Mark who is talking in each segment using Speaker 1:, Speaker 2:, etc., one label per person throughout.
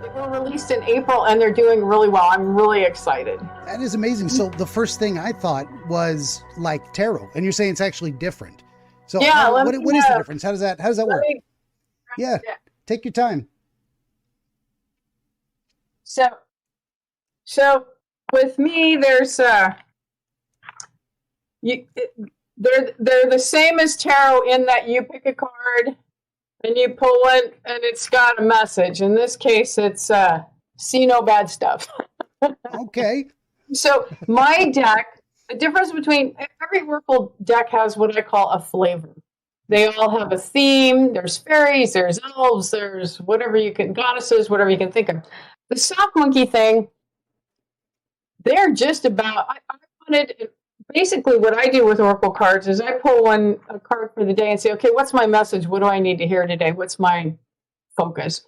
Speaker 1: They were released in April and they're doing really well. I'm really excited.
Speaker 2: That is amazing. So the first thing I thought was like tarot, and you're saying it's actually different. So
Speaker 1: Yeah,
Speaker 2: what is the difference? How does that work? Yeah, take your time.
Speaker 1: So with me, there's they're the same as tarot in that you pick a card and you pull it and it's got a message. In this case, it's see no bad stuff.
Speaker 2: Okay.
Speaker 1: So my deck, the difference between every Oracle deck has what I call a flavor. They all have a theme. There's fairies, there's elves, there's goddesses, whatever you can think of. The sock monkey thing, they're just about, I wanted, basically what I do with Oracle cards is I pull a card for the day and say, okay, what's my message? What do I need to hear today? What's my focus?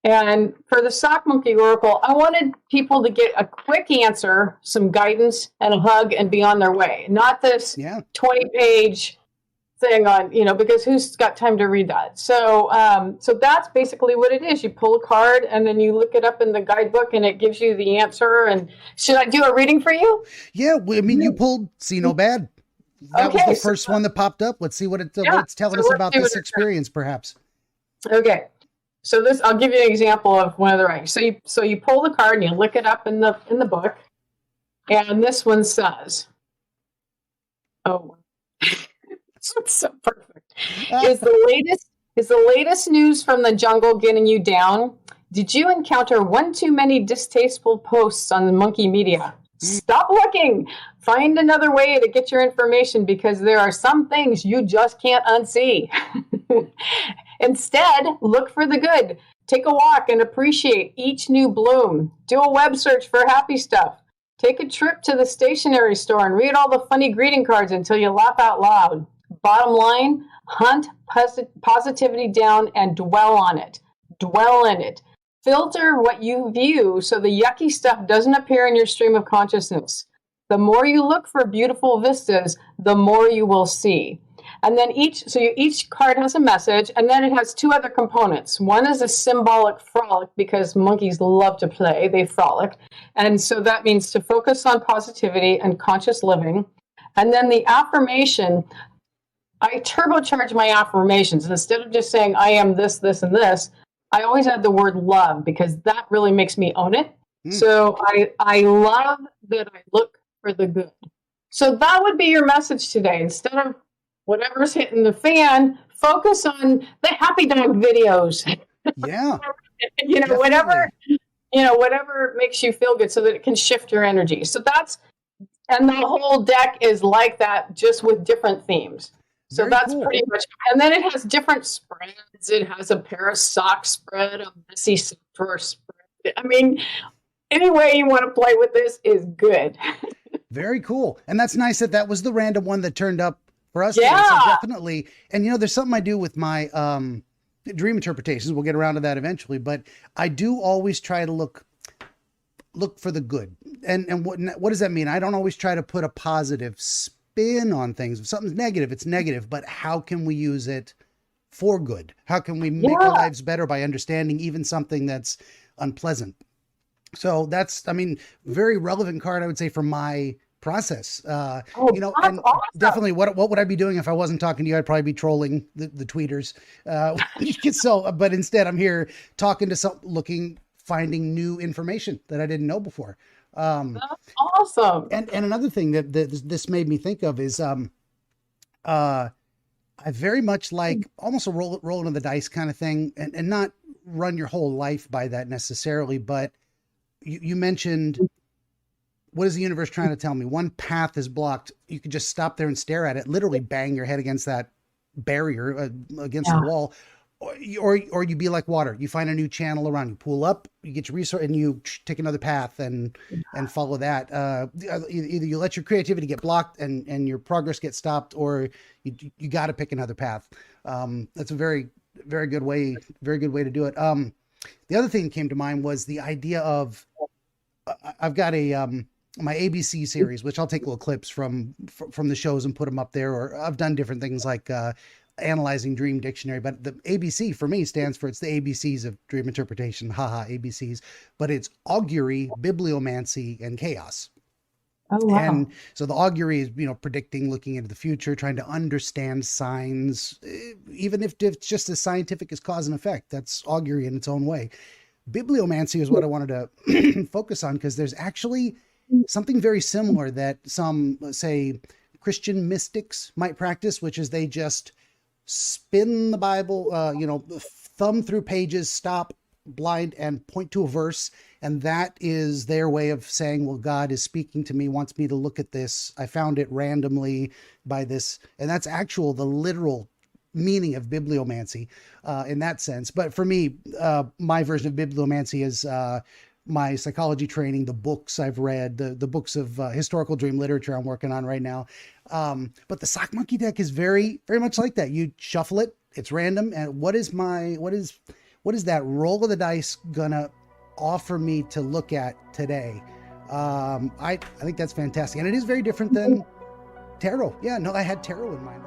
Speaker 1: And for the sock monkey Oracle, I wanted people to get a quick answer, some guidance, and a hug and be on their way. Not this 20-page thing on, because who's got time to read that? So that's basically what it is. You pull a card and then you look it up in the guidebook and it gives you the answer. And should I do a reading for you?
Speaker 2: Yeah, I mean, you pulled See No Bad. That was the first one that popped up. Let's see what it's telling us about this experience, perhaps.
Speaker 1: Okay. So I'll give you an example of one of the writings. So you pull the card and you look it up in the book. And this one says, it's so perfect. Is the latest news from the jungle getting you down? Did you encounter one too many distasteful posts on the monkey media? Stop looking. Find another way to get your information because there are some things you just can't unsee. Instead, look for the good. Take a walk and appreciate each new bloom. Do a web search for happy stuff. Take a trip to the stationery store and read all the funny greeting cards until you laugh out loud. Bottom line, hunt positivity down and dwell on it. Dwell in it. Filter what you view so the yucky stuff doesn't appear in your stream of consciousness. The more you look for beautiful vistas, the more you will see. And then each card has a message, and then it has two other components. One is a symbolic frolic because monkeys love to play, they frolic. And so that means to focus on positivity and conscious living. And then the affirmation, I turbocharge my affirmations. Instead of just saying, I am this, this, and this, I always add the word love because that really makes me own it. So I love that I look for the good. So that would be your message today. Instead of whatever's hitting the fan, focus on the happy dog videos.
Speaker 2: Yeah.
Speaker 1: Whatever makes you feel good so that it can shift your energy. So and the whole deck is like that, just with different themes. So
Speaker 2: Very
Speaker 1: that's
Speaker 2: cool.
Speaker 1: pretty much, and then it has different spreads. It has a pair of socks spread, a messy sock drawer spread. I mean, any way you want to play with this is good.
Speaker 2: Very cool. And that's nice that was the random one that turned up for us.
Speaker 1: Yeah.
Speaker 2: Today. So definitely. And there's something I do with my dream interpretations. We'll get around to that eventually, but I do always try to look for the good. And what does that mean? I don't always try to put a positive spin on things. If something's negative, it's negative, but how can we use it for good? How can we make our lives better by understanding even something that's unpleasant? So that's, very relevant card, I would say, for my process. And awesome. Definitely what would I be doing if I wasn't talking to you? I'd probably be trolling the tweeters. But instead I'm here talking to finding new information that I didn't know before.
Speaker 1: That's awesome.
Speaker 2: And another thing that this made me think of is, I very much like almost a rolling of the dice kind of thing, and not run your whole life by that necessarily, but you mentioned, what is the universe trying to tell me? One path is blocked. You could just stop there and stare at it, literally bang your head against that barrier, against the wall, or you be like water. You find a new channel around, you pull up, you get your resource, and you take another path and follow that. Either you let your creativity get blocked and your progress gets stopped, or you got to pick another path. That's a very, very good way to do it. The other thing that came to mind was the idea of, I've got my A.B.C series, which I'll take little clips from the shows and put them up there, or I've done different things like analyzing dream dictionary, but the ABC for me stands for, it's the ABCs of dream interpretation. Haha, ABCs, but it's augury, bibliomancy, and chaos.
Speaker 1: Oh, wow.
Speaker 2: And so the augury is, predicting, looking into the future, trying to understand signs, even if it's just as scientific as cause and effect. That's augury in its own way. Bibliomancy is what I wanted to focus on, because there's actually something very similar that some, let's say, Christian mystics might practice, which is they just spin the Bible, thumb through pages, stop, blind, and point to a verse. And that is their way of saying, well, God is speaking to me, wants me to look at this. I found it randomly by this. And that's the literal meaning of bibliomancy in that sense. But for me, my version of bibliomancy is my psychology training, the books I've read, the books of historical dream literature I'm working on right now. But the sock monkey deck is very, very much like that. You shuffle it, it's random. And what is that roll of the dice gonna offer me to look at today? I think that's fantastic. And it is very different than tarot. Yeah, no, I had tarot in mind.